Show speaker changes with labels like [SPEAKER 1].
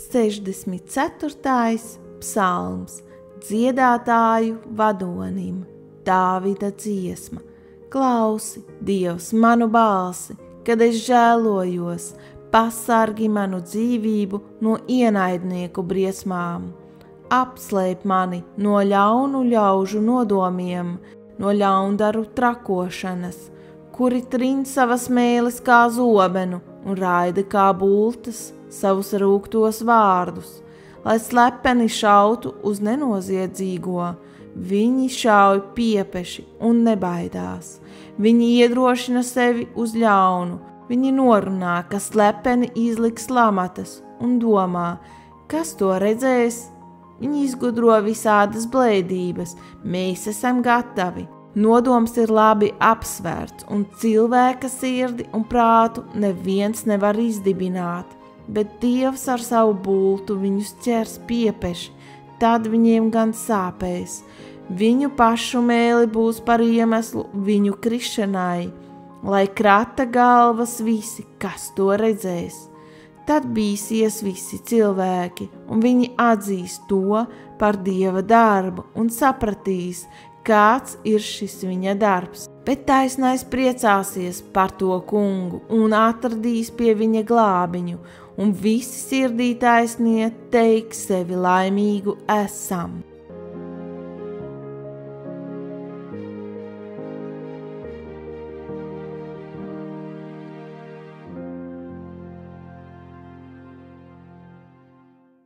[SPEAKER 1] 64. psalms dziedātāju vadonim, Dāvida dziesma. Klausi, Dievs, manu balsi, kad es žēlojos, pasargi manu dzīvību no ienaidnieku briesmām. Apslēp mani no ļaunu ļaužu nodomiem, no ļaundaru trakošanas, kuri trin savas mēles kā zobenu un raida kā bultas savus rūgtos vārdus, lai slepeni šautu uz nenoziedzīgo. Viņi šauj piepeši un nebaidās. Viņi iedrošina sevi uz ļaunu. Viņi norunā, ka slepeni izliks lamatas un domā, kas to redzēs. Viņi izgudro visādas blēdības. Mēs esam gatavi. Nodoms ir labi apsvērts, un cilvēka sirdi un prātu neviens nevar izdibināt. Bet Dievs ar savu bultu viņus ķers piepeši, tad viņiem gan sāpēs. Viņu pašu mēli būs par iemeslu viņu krišanai, lai krata galvas visi, kas to redzēs. Tad bīsies visi cilvēki, un viņi atzīs to par Dieva darbu un sapratīs, kāds ir šis viņa darbs. Bet taisnais priecāsies par to kungu un atradīs pie viņa glābiņu, un visi sirdī taisnie teiks sevi laimīgu esam.